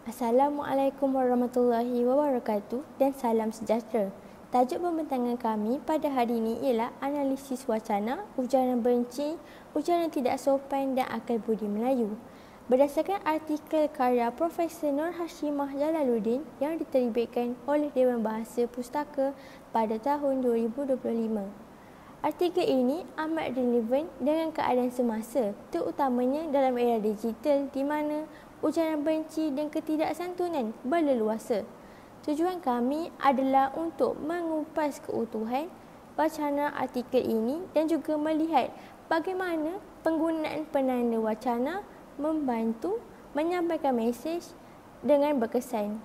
Assalamualaikum warahmatullahi wabarakatuh dan salam sejahtera. Tajuk pembentangan kami pada hari ini ialah analisis wacana, ujaran benci, ujaran tidak sopan dan akal budi Melayu. Berdasarkan artikel karya Profesor Nur Hashimah Jalaluddin yang diterbitkan oleh Dewan Bahasa Pustaka pada tahun 2025. Artikel ini amat relevan dengan keadaan semasa, terutamanya dalam era digital di mana ujaran benci dan ketidaksantunan berleluasa. Tujuan kami adalah untuk mengupas keutuhan wacana artikel ini dan juga melihat bagaimana penggunaan penanda wacana membantu menyampaikan mesej dengan berkesan.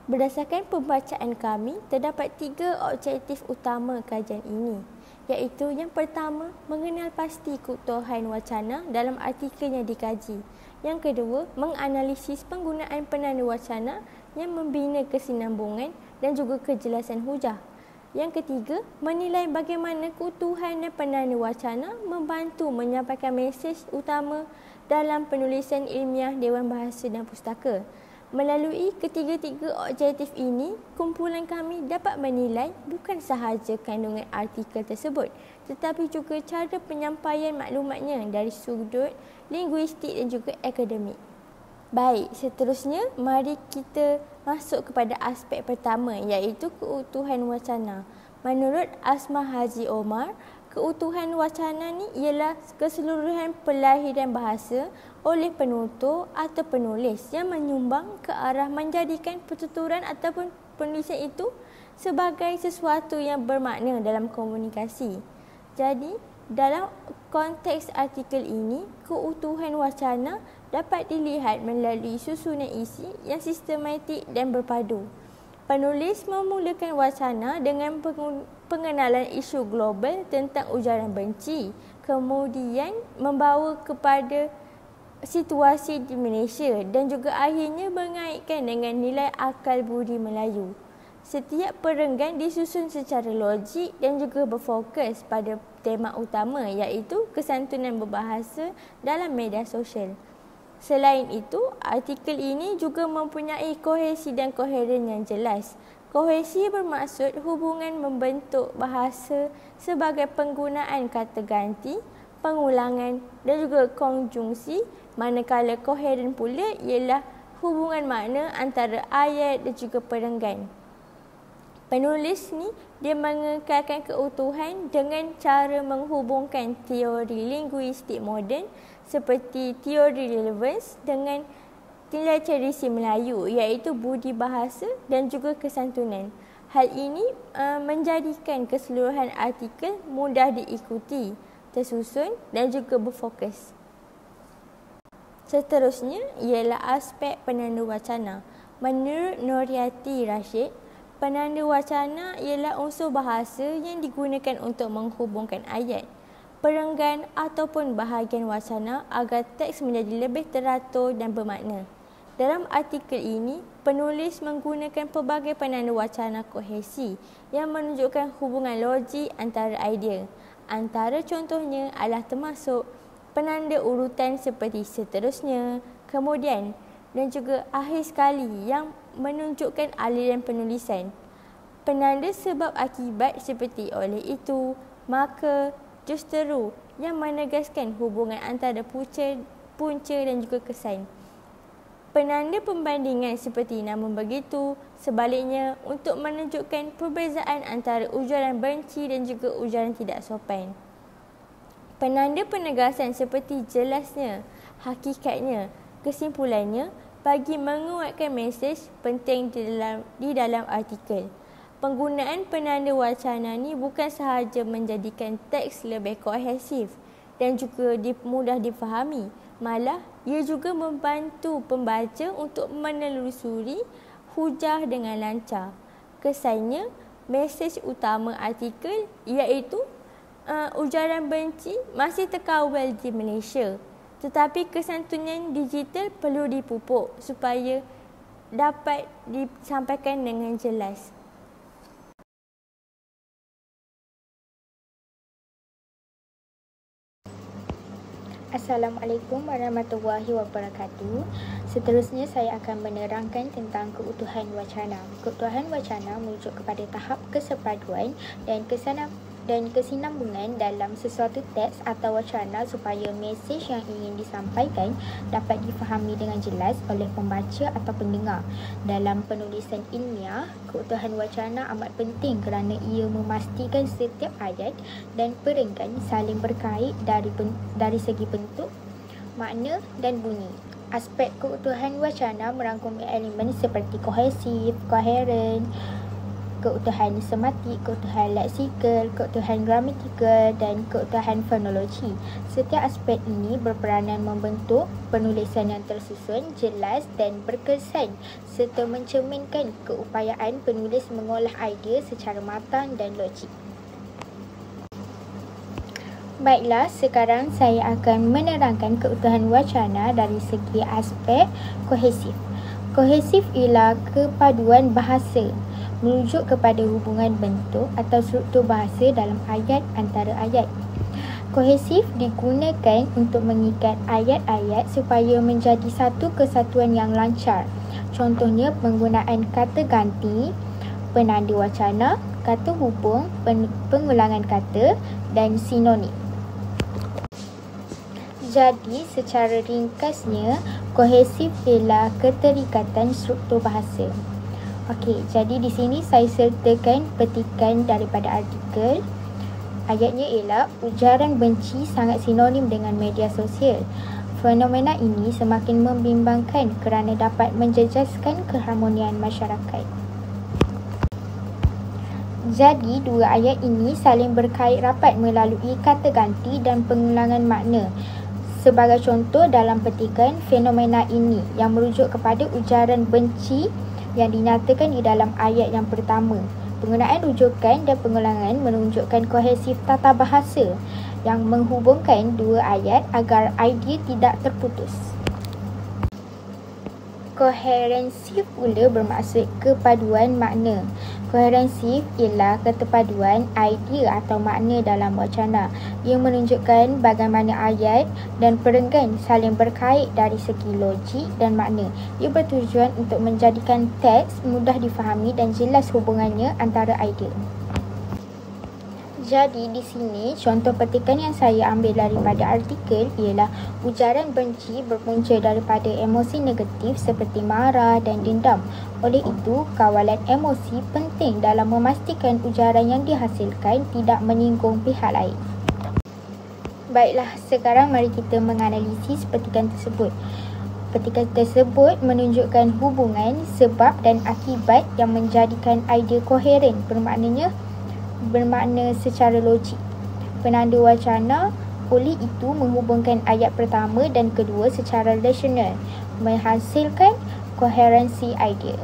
Berdasarkan pembacaan kami, terdapat 3 objektif utama kajian ini, iaitu yang pertama, mengenal pasti keutuhan wacana dalam artikel yang dikaji. Yang kedua, menganalisis penggunaan penanda wacana yang membina kesinambungan dan juga kejelasan hujah. Yang ketiga, menilai bagaimana keutuhan dan penanda wacana membantu menyampaikan mesej utama dalam penulisan ilmiah Dewan Bahasa dan Pustaka. Melalui ketiga-tiga objektif ini, kumpulan kami dapat menilai bukan sahaja kandungan artikel tersebut, tetapi juga cara penyampaian maklumatnya dari sudut linguistik dan juga akademik. Baik, seterusnya mari kita masuk kepada aspek pertama, iaitu keutuhan wacana. Menurut Asma Haji Omar, keutuhan wacana ni ialah keseluruhan pelahiran bahasa oleh penutur atau penulis yang menyumbang ke arah menjadikan pertuturan ataupun penulisan itu sebagai sesuatu yang bermakna dalam komunikasi. Jadi, dalam konteks artikel ini, keutuhan wacana dapat dilihat melalui susunan isi yang sistematik dan berpadu. Penulis memulakan wacana dengan pengenalan isu global tentang ujaran benci, kemudian membawa kepada situasi di Malaysia dan juga akhirnya mengaitkan dengan nilai akal budi Melayu. Setiap perenggan disusun secara logik dan juga berfokus pada tema utama, iaitu kesantunan berbahasa dalam media sosial. Selain itu, artikel ini juga mempunyai kohesi dan koheren yang jelas. Kohesi bermaksud hubungan membentuk bahasa sebagai penggunaan kata ganti, pengulangan dan juga konjungsi, manakala koheren pula ialah hubungan makna antara ayat dan juga perenggan. Penulis ni dia mengekalkan keutuhan dengan cara menghubungkan teori linguistik moden seperti teori relevance dengan nilai tradisi Melayu, iaitu budi bahasa dan juga kesantunan. Hal ini menjadikan keseluruhan artikel mudah diikuti, tersusun dan juga berfokus. Seterusnya ialah aspek penanda wacana. Menurut Nuriati Rashid, penanda wacana ialah unsur bahasa yang digunakan untuk menghubungkan ayat, perenggan ataupun bahagian wacana agar teks menjadi lebih teratur dan bermakna. Dalam artikel ini, penulis menggunakan pelbagai penanda wacana kohesi yang menunjukkan hubungan logik antara idea. Antara contohnya adalah termasuk penanda urutan seperti seterusnya, kemudian dan juga akhir sekali yang menunjukkan aliran penulisan. Penanda sebab akibat seperti oleh itu, maka, justeru yang menegaskan hubungan antara punca dan juga kesan. Penanda pembandingan seperti namun begitu, sebaliknya untuk menunjukkan perbezaan antara ujaran benci dan juga ujaran tidak sopan. Penanda penegasan seperti jelasnya, hakikatnya, kesimpulannya bagi menguatkan mesej penting di dalam artikel. Penggunaan penanda wacana ni bukan sahaja menjadikan teks lebih kohesif dan juga mudah difahami, malah ia juga membantu pembaca untuk menelusuri hujah dengan lancar. Kesannya, mesej utama artikel iaitu ujaran benci masih terkawal di Malaysia, tetapi kesantunan digital perlu dipupuk supaya dapat disampaikan dengan jelas. Assalamualaikum warahmatullahi wabarakatuh. Seterusnya saya akan menerangkan tentang keutuhan wacana. Keutuhan wacana merujuk kepada tahap kesepaduan dan kesinambungan dalam sesuatu teks atau wacana supaya mesej yang ingin disampaikan dapat difahami dengan jelas oleh pembaca atau pendengar. Dalam penulisan ilmiah, keutuhan wacana amat penting kerana ia memastikan setiap ayat dan perenggan saling berkait dari segi bentuk, makna dan bunyi. Aspek keutuhan wacana merangkumi elemen seperti kohesif, koheren, keutuhan sematik, keutuhan leksikal, keutuhan gramatikal dan keutuhan fonologi. Setiap aspek ini berperanan membentuk penulisan yang tersusun, jelas dan berkesan serta mencerminkan keupayaan penulis mengolah idea secara matang dan logik. Baiklah, sekarang saya akan menerangkan keutuhan wacana dari segi aspek kohesif. Kohesif ialah kepaduan bahasa, merujuk kepada hubungan bentuk atau struktur bahasa dalam ayat antara ayat. Kohesif digunakan untuk mengikat ayat-ayat supaya menjadi satu kesatuan yang lancar. Contohnya penggunaan kata ganti, penanda wacana, kata hubung, pengulangan kata dan sinonim. Jadi, secara ringkasnya, kohesif ialah keterikatan struktur bahasa. Okey, jadi di sini saya sertakan petikan daripada artikel. Ayatnya ialah ujaran benci sangat sinonim dengan media sosial. Fenomena ini semakin membimbangkan kerana dapat menjejaskan keharmonian masyarakat. Jadi, dua ayat ini saling berkait rapat melalui kata ganti dan pengulangan makna. Sebagai contoh dalam petikan, fenomena ini yang merujuk kepada ujaran benci yang dinyatakan di dalam ayat yang pertama. Penggunaan rujukan dan pengulangan menunjukkan kohesif tata bahasa yang menghubungkan dua ayat agar idea tidak terputus. Koherensif pula bermaksud kepaduan makna. Koherensif ialah keterpaduan idea atau makna dalam wacana. Ia menunjukkan bagaimana ayat dan perenggan saling berkait dari segi logik dan makna. Ia bertujuan untuk menjadikan teks mudah difahami dan jelas hubungannya antara idea. Jadi di sini contoh petikan yang saya ambil daripada artikel ialah ujaran benci berpunca daripada emosi negatif seperti marah dan dendam. Oleh itu, kawalan emosi penting dalam memastikan ujaran yang dihasilkan tidak menyinggung pihak lain. Baiklah, sekarang mari kita menganalisis petikan tersebut. Petikan tersebut menunjukkan hubungan sebab dan akibat yang menjadikan idea koheren, bermakna secara logik. Penanda wacana oleh itu menghubungkan ayat pertama dan kedua secara rasional, menghasilkan koherensi idea.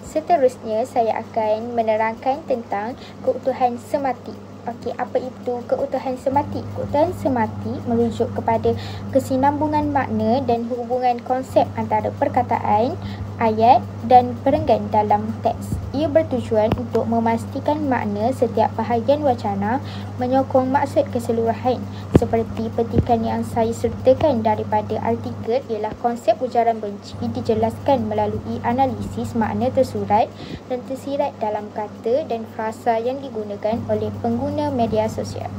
Seterusnya saya akan menerangkan tentang keutuhan sematik. Okey, apa itu keutuhan sematik? Keutuhan sematik merujuk kepada kesinambungan makna dan hubungan konsep antara perkataan, ayat dan perenggan dalam teks. Ia bertujuan untuk memastikan makna setiap bahagian wacana menyokong maksud keseluruhan. Seperti petikan yang saya sertakan daripada artikel ialah konsep ujaran benci dijelaskan melalui analisis makna tersurat dan tersirat dalam kata dan frasa yang digunakan oleh pengguna media sosial.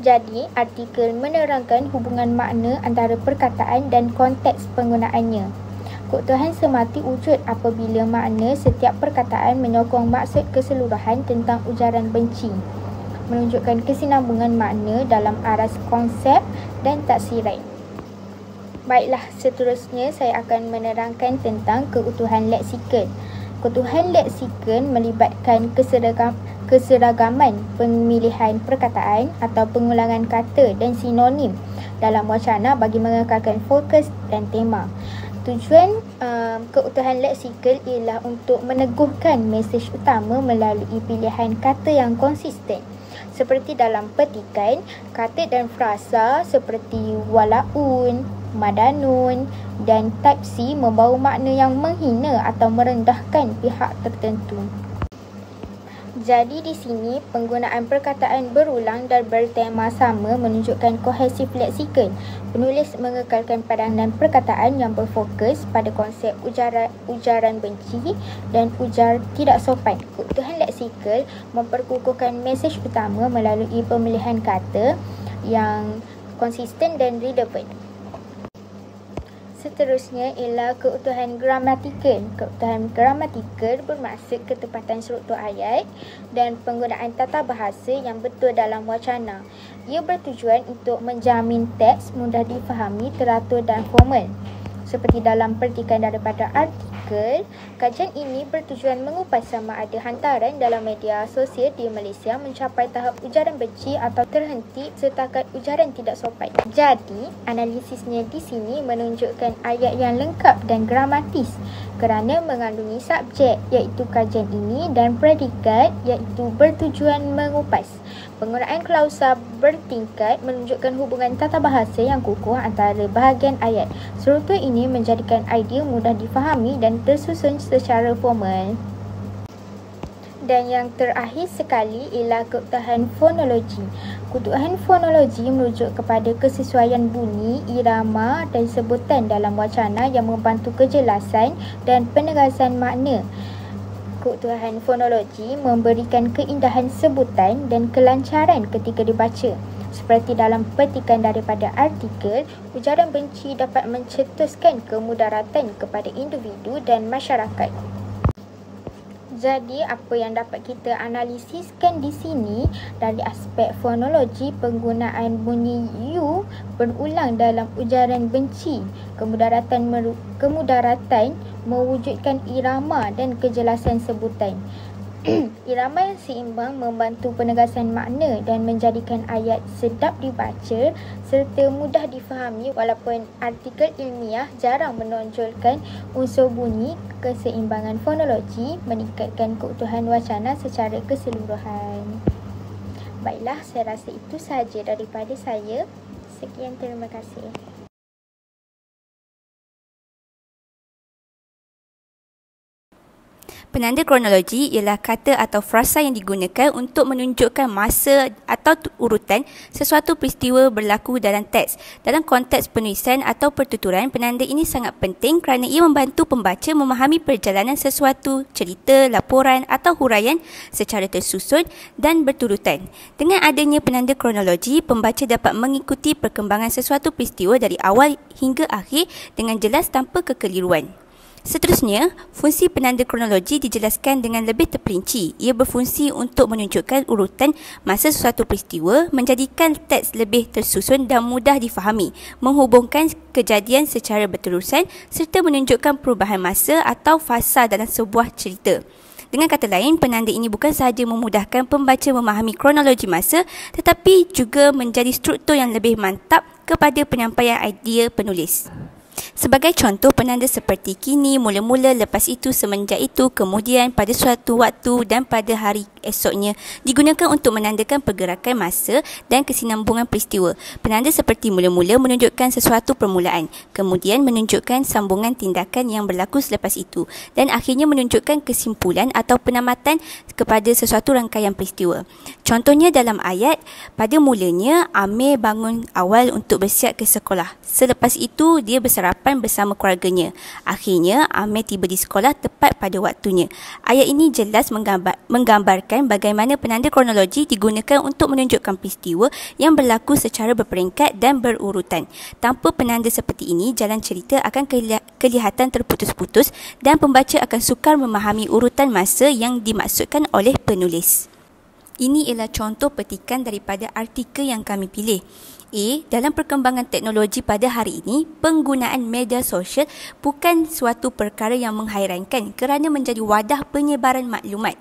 Jadi, artikel menerangkan hubungan makna antara perkataan dan konteks penggunaannya. Keutuhan sematik wujud apabila makna setiap perkataan menyokong maksud keseluruhan tentang ujaran benci, menunjukkan kesinambungan makna dalam aras konsep dan taksirat. Baiklah, seterusnya saya akan menerangkan tentang keutuhan leksikal. Keutuhan leksikal melibatkan keseragaman pemilihan perkataan atau pengulangan kata dan sinonim dalam wacana bagi mengekalkan fokus dan tema. Tujuan keutuhan leksikal ialah untuk meneguhkan mesej utama melalui pilihan kata yang konsisten. Seperti dalam petikan, kata dan frasa seperti walaun, madanun dan tapsi membawa makna yang menghina atau merendahkan pihak tertentu. Jadi di sini penggunaan perkataan berulang dan bertema sama menunjukkan kohesif leksikon. Penulis mengekalkan padanan perkataan yang berfokus pada konsep ujaran benci dan ujar tidak sopan. Keutuhan leksikal memperkukuhkan mesej utama melalui pemilihan kata yang konsisten dan relevan. Seterusnya ialah keutuhan gramatikal. Keutuhan gramatikal bermaksud ketepatan struktur ayat dan penggunaan tata bahasa yang betul dalam wacana. Ia bertujuan untuk menjamin teks mudah difahami, teratur dan formal. Seperti dalam petikan daripada artikel, kajian ini bertujuan mengupas sama ada hantaran dalam media sosial di Malaysia mencapai tahap ujaran benci atau terhenti setakat ujaran tidak sopan. Jadi, analisisnya di sini menunjukkan ayat yang lengkap dan gramatis kerana mengandungi subjek iaitu kajian ini dan predikat iaitu bertujuan mengupas. Penggunaan klausa bertingkat menunjukkan hubungan tata bahasa yang kukuh antara bahagian ayat. Struktur ini menjadikan idea mudah difahami dan tersusun secara formal. Dan yang terakhir sekali ialah keutuhan fonologi. Keutuhan fonologi merujuk kepada kesesuaian bunyi, irama dan sebutan dalam wacana yang membantu kejelasan dan penegasan makna. Keutuhan fonologi memberikan keindahan sebutan dan kelancaran ketika dibaca. Seperti dalam petikan daripada artikel, ujaran benci dapat mencetuskan kemudaratan kepada individu dan masyarakat. Jadi, apa yang dapat kita analisiskan di sini dari aspek fonologi, penggunaan bunyi U berulang dalam ujaran benci. Kemudaratan mewujudkan irama dan kejelasan sebutan. Irama yang seimbang membantu penegasan makna dan menjadikan ayat sedap dibaca serta mudah difahami walaupun artikel ilmiah jarang menonjolkan unsur bunyi. Keseimbangan fonologi meningkatkan keutuhan wacana secara keseluruhan. Baiklah, saya rasa itu sahaja daripada saya. Sekian, terima kasih. Penanda kronologi ialah kata atau frasa yang digunakan untuk menunjukkan masa atau urutan sesuatu peristiwa berlaku dalam teks. Dalam konteks penulisan atau pertuturan, penanda ini sangat penting kerana ia membantu pembaca memahami perjalanan sesuatu cerita, laporan atau huraian secara tersusun dan berturutan. Dengan adanya penanda kronologi, pembaca dapat mengikuti perkembangan sesuatu peristiwa dari awal hingga akhir dengan jelas tanpa kekeliruan. Seterusnya, fungsi penanda kronologi dijelaskan dengan lebih terperinci. Ia berfungsi untuk menunjukkan urutan masa sesuatu peristiwa, menjadikan teks lebih tersusun dan mudah difahami, menghubungkan kejadian secara berterusan serta menunjukkan perubahan masa atau fasa dalam sebuah cerita. Dengan kata lain, penanda ini bukan sahaja memudahkan pembaca memahami kronologi masa, tetapi juga menjadi struktur yang lebih mantap kepada penyampaian idea penulis. Sebagai contoh, penanda seperti kini, mula-mula, lepas itu, semenjak itu, kemudian, pada suatu waktu dan pada hari esoknya digunakan untuk menandakan pergerakan masa dan kesinambungan peristiwa. Penanda seperti mula-mula menunjukkan sesuatu permulaan, kemudian menunjukkan sambungan tindakan yang berlaku selepas itu dan akhirnya menunjukkan kesimpulan atau penamatan kepada sesuatu rangkaian peristiwa. Contohnya dalam ayat, pada mulanya Amir bangun awal untuk bersiap ke sekolah. Selepas itu dia bersarapan bersama keluarganya. Akhirnya Amir tiba di sekolah tepat pada waktunya. Ayat ini jelas menggambarkan bagaimana penanda kronologi digunakan untuk menunjukkan peristiwa yang berlaku secara berperingkat dan berurutan. Tanpa penanda seperti ini, jalan cerita akan kelihatan terputus-putus dan pembaca akan sukar memahami urutan masa yang dimaksudkan oleh penulis. Ini ialah contoh petikan daripada artikel yang kami pilih. A. Dalam perkembangan teknologi pada hari ini, penggunaan media sosial bukan suatu perkara yang menghairankan kerana menjadi wadah penyebaran maklumat.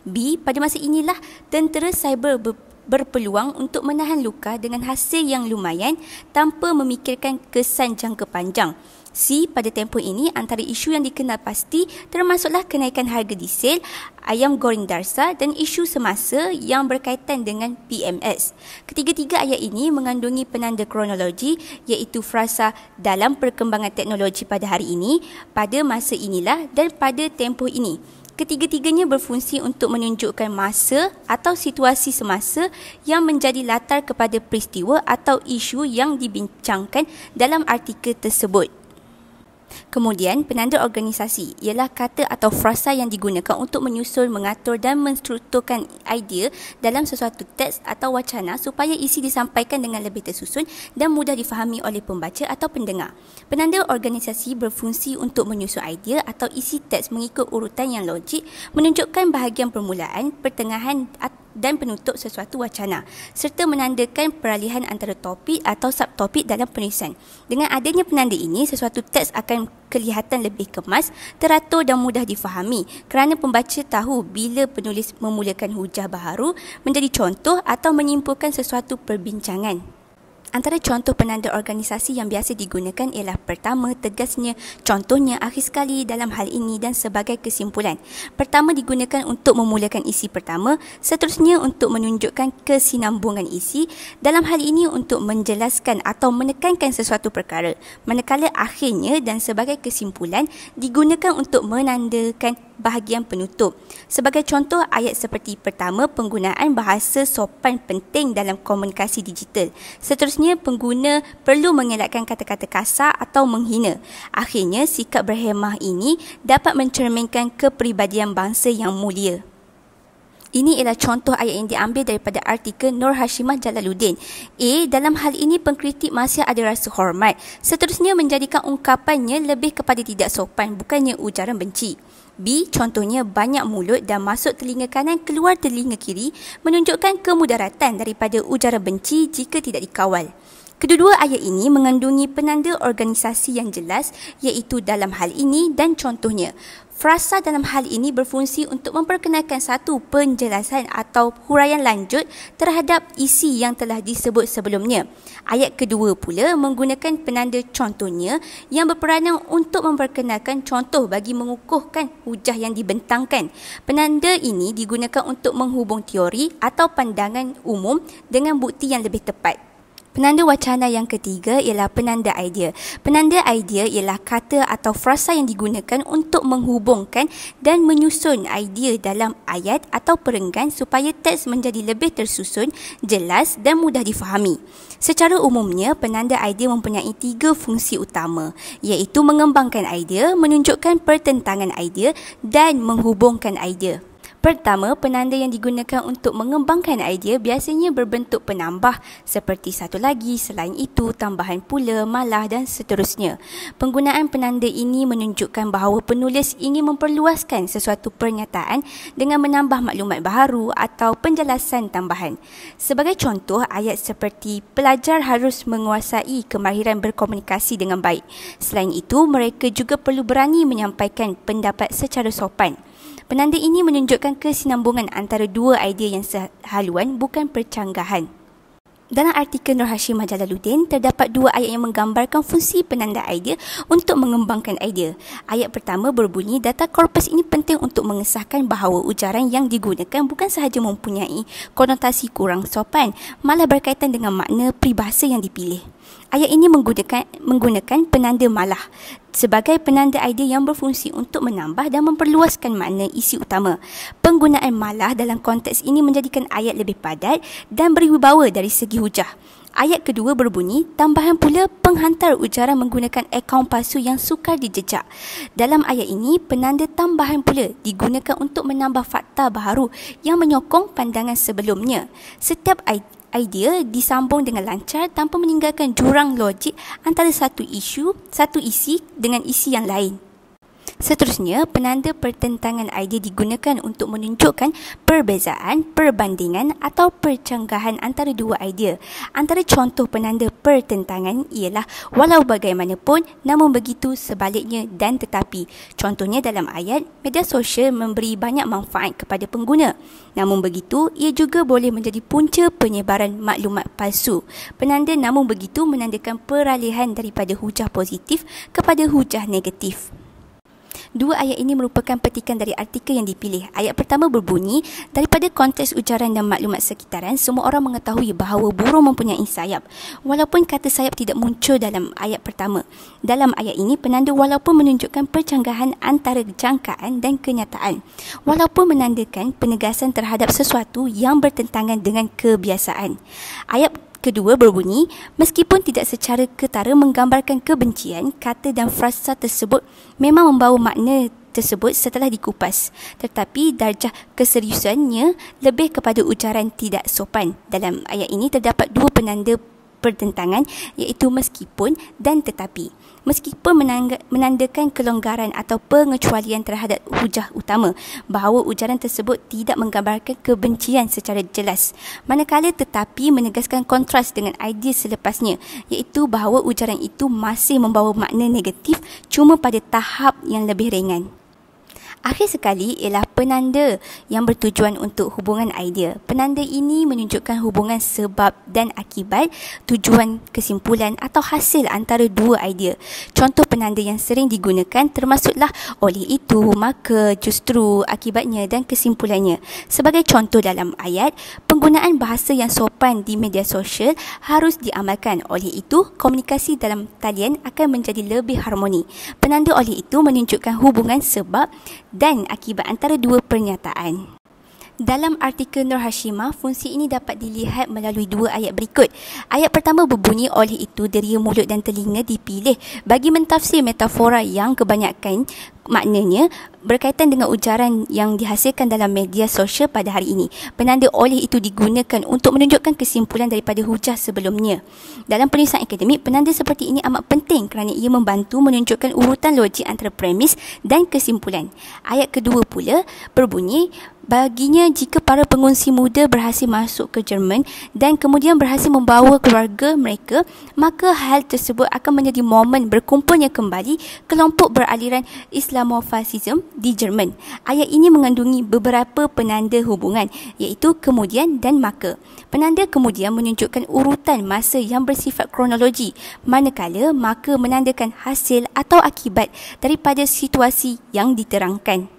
B. Pada masa inilah tentera cyber berpeluang untuk menahan luka dengan hasil yang lumayan tanpa memikirkan kesan jangka panjang. C. Pada tempoh ini, antara isu yang dikenal pasti termasuklah kenaikan harga diesel, ayam goreng darsa dan isu semasa yang berkaitan dengan PMS. Ketiga-tiga ayat ini mengandungi penanda kronologi iaitu frasa dalam perkembangan teknologi pada hari ini, pada masa inilah dan pada tempoh ini. Ketiga-tiganya berfungsi untuk menunjukkan masa atau situasi semasa yang menjadi latar kepada peristiwa atau isu yang dibincangkan dalam artikel tersebut. Kemudian, penanda organisasi ialah kata atau frasa yang digunakan untuk menyusun, mengatur dan menstrukturkan idea dalam sesuatu teks atau wacana supaya isi disampaikan dengan lebih tersusun dan mudah difahami oleh pembaca atau pendengar. Penanda organisasi berfungsi untuk menyusun idea atau isi teks mengikut urutan yang logik, menunjukkan bahagian permulaan, pertengahan dan penutup sesuatu wacana serta menandakan peralihan antara topik atau subtopik dalam penulisan. Dengan adanya penanda ini, sesuatu teks akan kelihatan lebih kemas, teratur dan mudah difahami kerana pembaca tahu bila penulis memulakan hujah baharu, menjadi contoh atau menyimpulkan sesuatu perbincangan. Antara contoh penanda organisasi yang biasa digunakan ialah pertama, tegasnya, contohnya, akhir sekali, dalam hal ini dan sebagai kesimpulan. Pertama digunakan untuk memulakan isi pertama, seterusnya untuk menunjukkan kesinambungan isi, dalam hal ini untuk menjelaskan atau menekankan sesuatu perkara. Manakala akhirnya dan sebagai kesimpulan digunakan untuk menandakan bahagian penutup. Sebagai contoh ayat seperti pertama, penggunaan bahasa sopan penting dalam komunikasi digital. Seterusnya, pengguna perlu mengelakkan kata-kata kasar atau menghina. Akhirnya, sikap berhemah ini dapat mencerminkan kepribadian bangsa yang mulia. Ini ialah contoh ayat yang diambil daripada artikel Nur Hashimah Jalaluddin. A. Dalam hal ini pengkritik masih ada rasa hormat. Seterusnya menjadikan ungkapannya lebih kepada tidak sopan, bukannya ujaran benci. B. Contohnya banyak mulut dan masuk telinga kanan keluar telinga kiri, menunjukkan kemudaratan daripada ujaran benci jika tidak dikawal. Kedua-dua ayat ini mengandungi penanda organisasi yang jelas, iaitu dalam hal ini dan contohnya. Frasa dalam hal ini berfungsi untuk memperkenalkan satu penjelasan atau huraian lanjut terhadap isi yang telah disebut sebelumnya. Ayat kedua pula menggunakan penanda contohnya yang berperanan untuk memperkenalkan contoh bagi mengukuhkan hujah yang dibentangkan. Penanda ini digunakan untuk menghubung teori atau pandangan umum dengan bukti yang lebih tepat. Penanda wacana yang ketiga ialah penanda idea. Penanda idea ialah kata atau frasa yang digunakan untuk menghubungkan dan menyusun idea dalam ayat atau perenggan supaya teks menjadi lebih tersusun, jelas dan mudah difahami. Secara umumnya, penanda idea mempunyai 3 fungsi utama, iaitu mengembangkan idea, menunjukkan pertentangan idea dan menghubungkan idea. Pertama, penanda yang digunakan untuk mengembangkan idea biasanya berbentuk penambah seperti satu lagi, selain itu, tambahan pula, malah dan seterusnya. Penggunaan penanda ini menunjukkan bahawa penulis ingin memperluaskan sesuatu pernyataan dengan menambah maklumat baharu atau penjelasan tambahan. Sebagai contoh, ayat seperti pelajar harus menguasai kemahiran berkomunikasi dengan baik. Selain itu, mereka juga perlu berani menyampaikan pendapat secara sopan. Penanda ini menunjukkan kesinambungan antara dua idea yang sehaluan, bukan percanggahan. Dalam artikel Nur Hashimah Jalaluddin, terdapat 2 ayat yang menggambarkan fungsi penanda idea untuk mengembangkan idea. Ayat pertama berbunyi, data korpus ini penting untuk mengesahkan bahawa ujaran yang digunakan bukan sahaja mempunyai konotasi kurang sopan, malah berkaitan dengan makna peribahasa yang dipilih. Ayat ini menggunakan penanda malah sebagai penanda idea yang berfungsi untuk menambah dan memperluaskan makna isi utama. Penggunaan malah dalam konteks ini menjadikan ayat lebih padat dan berwibawa dari segi hujah. Ayat kedua berbunyi, tambahan pula penghantar ujaran menggunakan akaun palsu yang sukar dijejak. Dalam ayat ini, penanda tambahan pula digunakan untuk menambah fakta baharu yang menyokong pandangan sebelumnya. Setiap idea disambung dengan lancar tanpa meninggalkan jurang logik antara satu isi dengan isi yang lain. Seterusnya, penanda pertentangan idea digunakan untuk menunjukkan perbezaan, perbandingan atau percanggahan antara dua idea. Antara contoh penanda pertentangan ialah walau bagaimanapun, namun begitu, sebaliknya dan tetapi. Contohnya dalam ayat, media sosial memberi banyak manfaat kepada pengguna. Namun begitu, ia juga boleh menjadi punca penyebaran maklumat palsu. Penanda namun begitu menandakan peralihan daripada hujah positif kepada hujah negatif. Dua ayat ini merupakan petikan dari artikel yang dipilih. Ayat pertama berbunyi, daripada konteks ujaran dan maklumat sekitaran, semua orang mengetahui bahawa burung mempunyai sayap. Walaupun kata sayap tidak muncul dalam ayat pertama. Dalam ayat ini, penanda walaupun menunjukkan percanggahan antara jangkaan dan kenyataan. Walaupun menandakan penegasan terhadap sesuatu yang bertentangan dengan kebiasaan. Ayat kedua berbunyi, meskipun tidak secara ketara menggambarkan kebencian, kata dan frasa tersebut memang membawa makna tersebut setelah dikupas. Tetapi darjah keseriusannya lebih kepada ujaran tidak sopan. Dalam ayat ini terdapat dua penanda pertentangan, iaitu meskipun dan tetapi. Meskipun menandakan kelonggaran atau pengecualian terhadap hujah utama bahawa ujaran tersebut tidak menggambarkan kebencian secara jelas, manakala tetapi menegaskan kontras dengan idea selepasnya, iaitu bahawa ujaran itu masih membawa makna negatif cuma pada tahap yang lebih ringan. Akhir sekali ialah penanda yang bertujuan untuk hubungan idea. Penanda ini menunjukkan hubungan sebab dan akibat, tujuan, kesimpulan atau hasil antara dua idea. Contoh penanda yang sering digunakan termasuklah oleh itu, maka, justru, akibatnya dan kesimpulannya. Sebagai contoh dalam ayat, penggunaan bahasa yang sopan di media sosial harus diamalkan. Oleh itu, komunikasi dalam talian akan menjadi lebih harmoni. Penanda oleh itu menunjukkan hubungan sebab dan akibat antara dua pernyataan. Dalam artikel Nur Hashimah, fungsi ini dapat dilihat melalui dua ayat berikut. Ayat pertama berbunyi, oleh itu deria mulut dan telinga dipilih bagi mentafsir metafora yang kebanyakan maknanya berkaitan dengan ujaran yang dihasilkan dalam media sosial pada hari ini. Penanda oleh itu digunakan untuk menunjukkan kesimpulan daripada hujah sebelumnya. Dalam penulisan akademik, penanda seperti ini amat penting kerana ia membantu menunjukkan urutan logik antara premis dan kesimpulan. Ayat kedua pula berbunyi, baginya jika para pengungsi muda berhasil masuk ke Jerman dan kemudian berhasil membawa keluarga mereka, maka hal tersebut akan menjadi momen berkumpulnya kembali kelompok beraliran Islamofasism di Jerman. Ayat ini mengandungi beberapa penanda hubungan, iaitu kemudian dan maka. Penanda kemudian menunjukkan urutan masa yang bersifat kronologi, manakala maka menandakan hasil atau akibat daripada situasi yang diterangkan.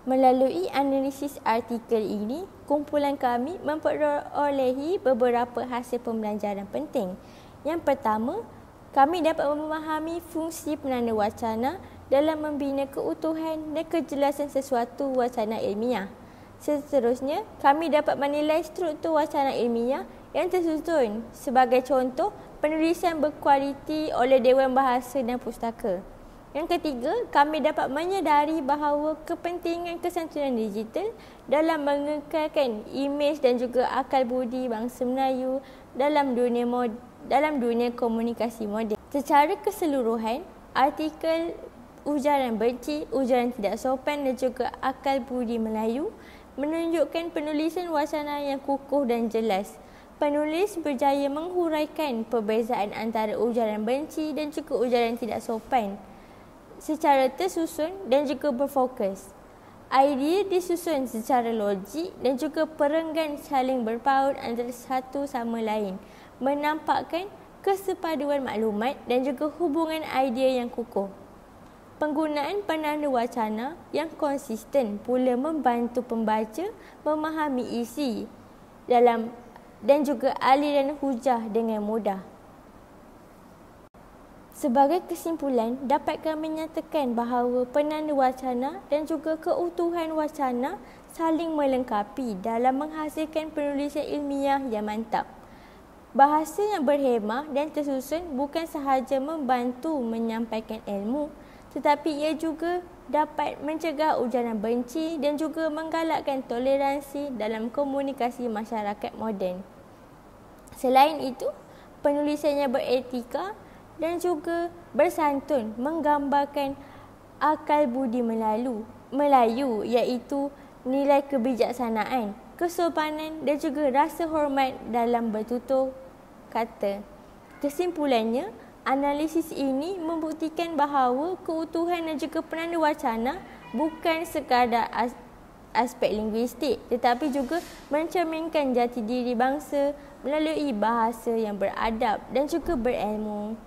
Melalui analisis artikel ini, kumpulan kami memperolehi beberapa hasil pembelajaran penting. Yang pertama, kami dapat memahami fungsi penanda wacana dalam membina keutuhan dan kejelasan sesuatu wacana ilmiah. Seterusnya, kami dapat menilai struktur wacana ilmiah yang tersusun. Sebagai contoh, penulisan berkualiti oleh Dewan Bahasa dan Pustaka. Yang ketiga, kami dapat menyedari bahawa kepentingan kesantunan digital dalam mengekalkan imej dan juga akal budi bangsa Melayu dalam dunia komunikasi moden. Secara keseluruhan, artikel ujaran benci, ujaran tidak sopan dan juga akal budi Melayu menunjukkan penulisan wacana yang kukuh dan jelas. Penulis berjaya menghuraikan perbezaan antara ujaran benci dan juga ujaran tidak sopan secara tersusun dan juga berfokus. Idea disusun secara logik dan juga perenggan saling berpaut antara satu sama lain, menampakkan kesepaduan maklumat dan juga hubungan idea yang kukuh. Penggunaan penanda wacana yang konsisten pula membantu pembaca memahami isi dalam dan juga aliran hujah dengan mudah. Sebagai kesimpulan, dapat kami menyatakan bahawa penanda wacana dan juga keutuhan wacana saling melengkapi dalam menghasilkan penulisan ilmiah yang mantap. Bahasa yang berhemah dan tersusun bukan sahaja membantu menyampaikan ilmu, tetapi ia juga dapat mencegah ujaran benci dan juga menggalakkan toleransi dalam komunikasi masyarakat moden. Selain itu, penulisannya beretika dan juga bersantun menggambarkan akal budi Melayu iaitu nilai kebijaksanaan, kesopanan dan juga rasa hormat dalam bertutur kata. Kesimpulannya, analisis ini membuktikan bahawa keutuhan dan juga penanda wacana bukan sekadar aspek linguistik tetapi juga mencerminkan jati diri bangsa melalui bahasa yang beradab dan juga berilmu.